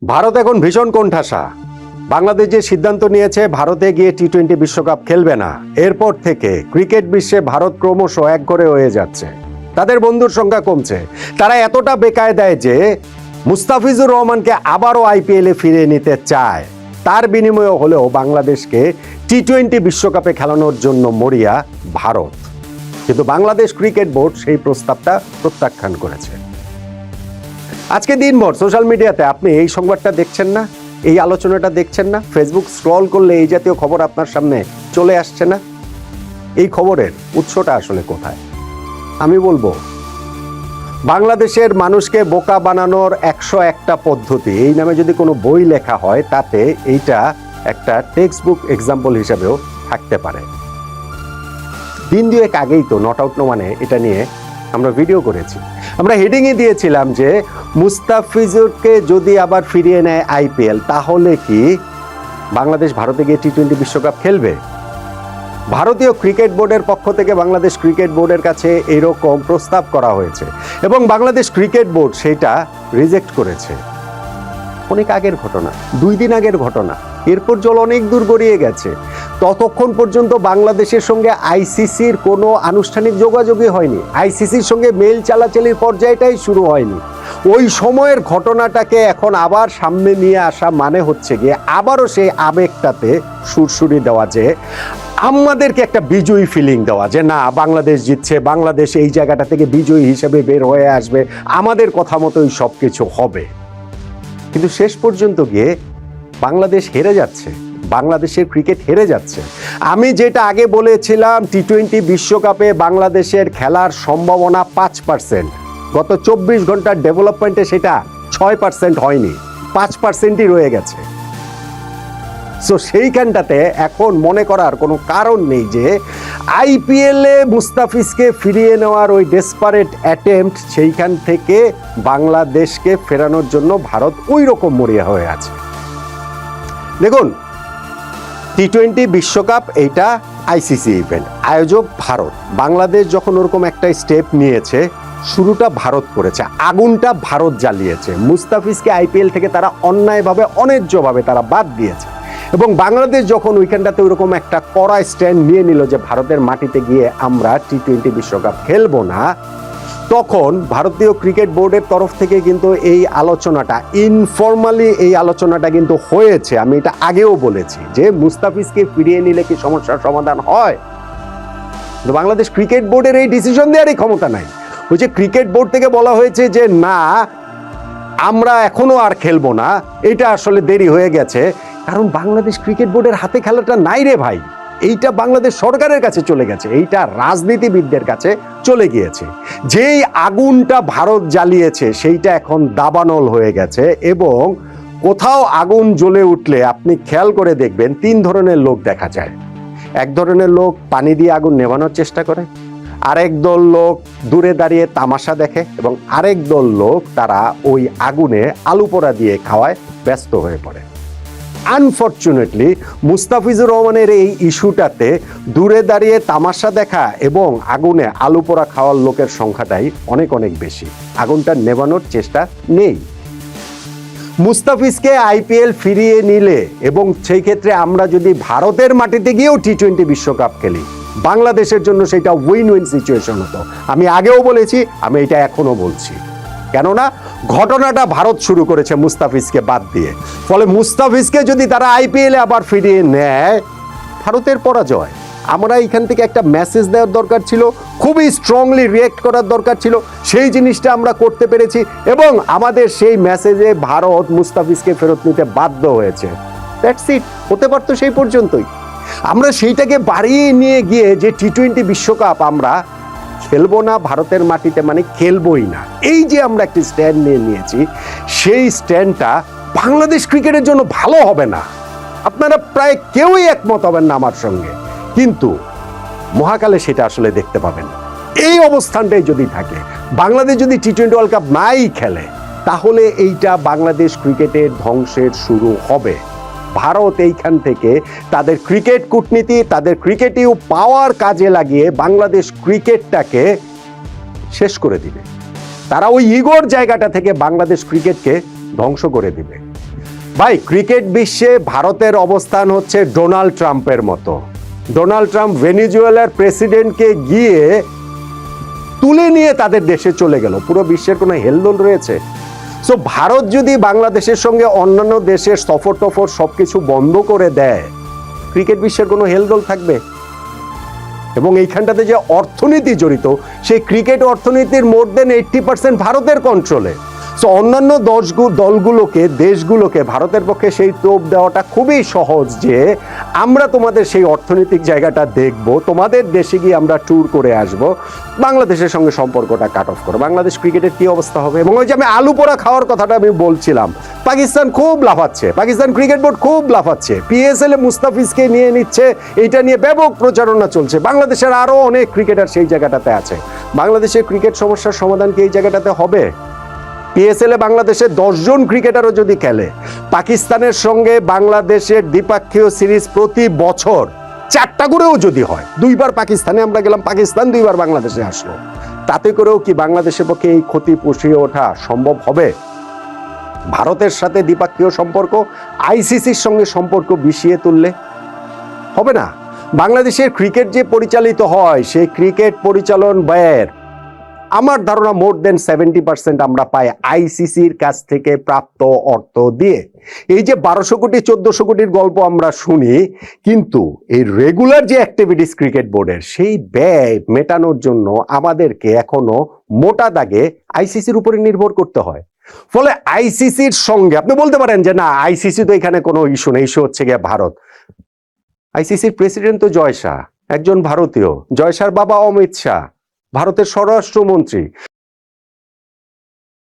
ভারত এখন ভীষণ কোণঠাসা। বাংলাদেশ যে সিদ্ধান্ত নিয়েছে ভারতে গিয়ে টি-20 বিশ্বকাপ খেলবে না, এরপর থেকে ক্রিকেট বিশ্বে ভারত ক্রমশ একঘরে হয়ে যাচ্ছে। তাদের বন্ধুর সংখ্যা কমছে। তারা এতটা বেকায়দায় যে মুস্তাফিজুর রহমানকে আবারও আইপিএলে ফিরিয়ে নিতে চায়। তার বিনিময়ে হলেও বাংলাদেশকে টি-20 বিশ্বকাপে খেলানোর জন্য মরিয়া ভারত। কিন্তু বাংলাদেশ ক্রিকেট বোর্ড সেই প্রস্তাবটা প্রত্যাখ্যান করেছে। আজকে দিনভর সোশ্যাল মিডিয়াতে আপনি এই সংবাদটা দেখছেন না, এই আলোচনাটা দেখছেন না, ফেসবুক স্ক্রল করলে এই জাতীয় খবর আপনার সামনে চলে আসছে না। এই খবরের উৎসটা আসলে কোথায়? আমি বলবো, বাংলাদেশের মানুষকে বোকা বানানোর 101টা পদ্ধতি এই নামে যদি কোনো বই লেখা হয়, তাতে এইটা একটা টেক্সট বুক এক্সাম্পল হিসাবেও থাকতে পারে। দিন দুয়েক আগেই তো নট আউট নো মানে এটা নিয়ে আমরা ভিডিও করেছি। আমরা হেডিংয়ে দিয়েছিলাম যে মুস্তাফিজুরকে যদি আবার ফিরিয়ে নেয় আইপিএল, তাহলে কি বাংলাদেশ ভারতে গিয়ে টি-20 বিশ্বকাপ খেলবে? ভারতীয় ক্রিকেট বোর্ডের পক্ষ থেকে বাংলাদেশ ক্রিকেট বোর্ডের কাছে এরকম প্রস্তাব করা হয়েছে এবং বাংলাদেশ ক্রিকেট বোর্ড সেটা রিজেক্ট করেছে। অনেক আগের ঘটনা, 2 দিন আগের ঘটনা। এরপর জল অনেক দূর গড়িয়ে গেছে। ততক্ষণ পর্যন্ত বাংলাদেশের সঙ্গে আইসিসির কোনো আনুষ্ঠানিক যোগাযোগই হয়নি। আইসিসির সঙ্গে মেইল চালাচালির পর্যায়টাই শুরু হয়নি। ওই সময়ের ঘটনাটাকে এখন আবার সামনে নিয়ে আসা মানে হচ্ছে গিয়ে আবারও সেই আবেগটাতে সুরসুরি দেওয়া, যে আমাদেরকে একটা বিজয়ী ফিলিং দেওয়া, যে না, বাংলাদেশ জিতছে, বাংলাদেশ এই জায়গাটা থেকে বিজয়ী হিসেবে বের হয়ে আসবে, আমাদের কথা মতোই সব কিছু হবে। কিন্তু শেষ পর্যন্ত গিয়ে বাংলাদেশ হেরে যাচ্ছে, বাংলাদেশের ক্রিকেট হেরে যাচ্ছে। আমি যেটা আগে বলেছিলাম, টি-20 বিশ্বকাপে বাংলাদেশের খেলার সম্ভাবনা 5%, গত 24 ঘন্টার ডেভেলপমেন্টে সেটা 6% হয়নি, 5%ই রয়ে গেছে। সো সেইখানটাতে এখন মনে করার কোনো কারণ নেই যে আইপিএলে মুস্তাফিজকে ফিরিয়ে নেওয়ার ওই ডেসপারেট অ্যাটেম্পট, সেইখান থেকে বাংলাদেশকে ফেরানোর জন্য ভারত ওই রকম মরিয়া হয়ে আছে। দেখুন, টি-20 বিশ্বকাপ এইটা আইসিসি ইভেন্ট, আয়োজক ভারত। বাংলাদেশ যখন ওরকম একটা স্টেপ নিয়েছে, শুরুটা ভারত করেছে, আগুনটা ভারত জ্বালিয়েছে। মুস্তাফিজকে আইপিএল থেকে তারা অন্যায়ভাবে, অন্যায্যভাবে তারা বাদ দিয়েছে এবং বাংলাদেশ যখন উইকেন্ডটাতে ওইরকম একটা কড়া স্ট্যান্ড নিয়ে নিল যে ভারতের মাটিতে গিয়ে আমরা টি-20 বিশ্বকাপ খেলবো না, তখন ভারতীয় ক্রিকেট বোর্ডের তরফ থেকে কিন্তু এই আলোচনাটা ইনফর্মালি এই আলোচনাটা কিন্তু হয়েছে। আমি এটা আগেও বলেছি যে মুস্তাফিজকে ফিরিয়ে নিলে কি সমস্যার সমাধান হয়? কিন্তু বাংলাদেশ ক্রিকেট বোর্ডের এই ডিসিশন দেওয়ারই ক্ষমতা নাই। ওই যে ক্রিকেট বোর্ড থেকে বলা হয়েছে যে না, আমরা এখনো আর খেলবো না, এটা আসলে দেরি হয়ে গেছে। কারণ বাংলাদেশ ক্রিকেট বোর্ডের হাতে খেলাটা নাই রে ভাই, এইটা বাংলাদেশ সরকারের কাছে চলে গেছে, এইটা রাজনীতিবিদদের কাছে চলে গিয়েছে। যেই আগুনটা ভারত জ্বালিয়েছে সেইটা এখন দাবানল হয়ে গেছে এবং কোথাও আগুন জ্বলে উঠলে আপনি খেয়াল করে দেখবেন 3 ধরনের লোক দেখা যায়। এক ধরনের লোক পানি দিয়ে আগুন নেভানোর চেষ্টা করে, আরেক দল লোক দূরে দাঁড়িয়ে তামাশা দেখে এবং আরেক দল লোক তারা ওই আগুনে আলু পোড়া দিয়ে খাওয়ায় ব্যস্ত হয়ে পড়ে। আনফরচুনেটলি মুস্তাফিজুর রহমানের এই ইস্যুটাতে দূরে দাঁড়িয়ে তামাশা দেখা এবং আগুনে আলু পোড়া খাওয়ার লোকের সংখ্যাটাই অনেক অনেক বেশি। আগুনটা নেভানোর চেষ্টা নেই। মুস্তাফিজকে আইপিএল ফিরিয়ে নিলে এবং সেই ক্ষেত্রে আমরা যদি ভারতের মাটিতে গিয়েও টি-20 বিশ্বকাপ খেলি, বাংলাদেশের জন্য সেটা উইন উইন সিচুয়েশন হতো। আমি আগেও বলেছি, আমি এটা এখনো বলছি। কেননা ঘটনাটা ভারত শুরু করেছে মুস্তাফিজকে বাদ দিয়ে। ফলে মুস্তাফিজকে যদি তারা আইপিএলে আবার ফিরিয়ে নেয়, ভারতের পরাজয়। আমরা এখান থেকে একটা মেসেজ দেওয়ার দরকার ছিল, খুবই স্ট্রংলি রিয়েক্ট করার দরকার ছিল। সেই জিনিসটা আমরা করতে পেরেছি এবং আমাদের সেই মেসেজে ভারত মুস্তাফিজকে ফেরত নিতে বাধ্য হয়েছে। That's it. হতে পারতো সেই পর্যন্তই। আমরা সেইটাকে বাড়িয়ে নিয়ে গিয়ে যে টি-20 বিশ্বকাপ আমরা খেলবো না ভারতের মাটিতে, মানে খেলবোই না, এই যে আমরা একটি স্ট্যান্ড নিয়ে নিয়েছি, সেই স্ট্যান্ডটা বাংলাদেশ ক্রিকেটের জন্য ভালো হবে না। আপনারা প্রায় কেউই একমত হবেন না আমার সঙ্গে, কিন্তু মহাকালে সেটা আসলে দেখতে পাবেন। এই অবস্থানটাই যদি থাকে, বাংলাদেশ যদি টি-20 ওয়ার্ল্ড কাপ নাই খেলে, তাহলে এইটা বাংলাদেশ ক্রিকেটের ধ্বংসের শুরু হবে। ভারত এইখান থেকে তাদের ক্রিকেট কূটনীতি, তাদের ক্রিকেটিভ পাওয়ার কাজে লাগিয়ে বাংলাদেশ ক্রিকেটটাকে শেষ করে দিবে। তারা ওই ইগোর জায়গাটা থেকে বাংলাদেশ ক্রিকেটকে ধ্বংস করে দিবে। ভাই, ক্রিকেট বিশ্বে ভারতের অবস্থান হচ্ছে ডোনাল্ড ট্রাম্পের মতো। ডোনাল্ড ট্রাম্প ভেনিজুয়েলার প্রেসিডেন্টকে গিয়ে তুলে নিয়ে তাদের দেশে চলে গেল। পুরো বিশ্বের কোনো হেলদোল রয়েছে? সো ভারত যদি বাংলাদেশের সঙ্গে অন্যান্য দেশের সফর টফর সবকিছু বন্ধ করে দেয়, ক্রিকেট বিশ্বের কোনো হেলদোল থাকবে? এবং এইখানটাতে যে অর্থনীতি জড়িত, সেই ক্রিকেট অর্থনীতির মোর দেন 80% ভারতের কন্ট্রোলে। সো অন্যান্য দলগুলোকে, দেশগুলোকে ভারতের পক্ষে সেই টোপ দেওয়াটা খুবই সহজ যে আমরা তোমাদের সেই অর্থনৈতিক জায়গাটা দেখব, তোমাদের দেশে গিয়ে আমরা ট্যুর করে আসব, বাংলাদেশের সঙ্গে সম্পর্কটা কাট অফ করো। বাংলাদেশ ক্রিকেটের কি অবস্থা হবে? এবং ওই যে আমি আলু পোড়া খাওয়ার কথাটা আমি বলছিলাম, পাকিস্তান খুব লাফাচ্ছে, পাকিস্তান ক্রিকেট বোর্ড খুব লাফাচ্ছে, পিএসএল এ মুস্তাফিজকে নিয়ে নিচ্ছে, এইটা নিয়ে ব্যাপক প্রচারণা চলছে। বাংলাদেশের আরো অনেক ক্রিকেটার সেই জায়গাটাতে আছে। বাংলাদেশের ক্রিকেট সমস্যার সমাধান কি এই জায়গাটাতে হবে? পিএসএল এ বাংলাদেশের 10 জন ক্রিকেটারও যদি খেলে, পাকিস্তানের সঙ্গে বাংলাদেশের দ্বিপাক্ষীয় সিরিজ প্রতি বছর 4টা করেও যদি হয়, 2বার পাকিস্তানে আমরা গেলাম, পাকিস্তান 2বার বাংলাদেশে আসলো, তাতে করেও কি বাংলাদেশের পক্ষে এই ক্ষতি পুষিয়ে ওঠা সম্ভব হবে? ভারতের সাথে দ্বিপাক্ষীয় সম্পর্ক, আইসিসির সঙ্গে সম্পর্ক বিষিয়ে তুললে হবে না। বাংলাদেশের ক্রিকেট যে পরিচালিত হয়, সেই ক্রিকেট পরিচালন ব্যয়ের আমার ধারণা মোর দেন 70% আমরা পাই আইসিসির কাছ থেকে প্রাপ্ত অর্থ দিয়ে। এই যে 1200 কোটি 1400 কোটির গল্প আমরা শুনি, কিন্তু এই রেগুলার যে অ্যাক্টিভিটিস ক্রিকেট বোর্ডের, সেই ব্যয় মেটানোর জন্য আমাদেরকে এখনো মোটা দাগে আইসিসির উপরে নির্ভর করতে হয়। ফলে আইসিসির সঙ্গে আপনি বলতে পারেন যে না, আইসিসি তো এখানে কোনো ইস্যু নেই, ইস্যু হচ্ছে গিয়ে ভারত। আইসিসির প্রেসিডেন্ট তো জয় শাহ, একজন ভারতীয়। জয় শাহর বাবা অমিত শাহ, ভারতের স্বরাষ্ট্রমন্ত্রী।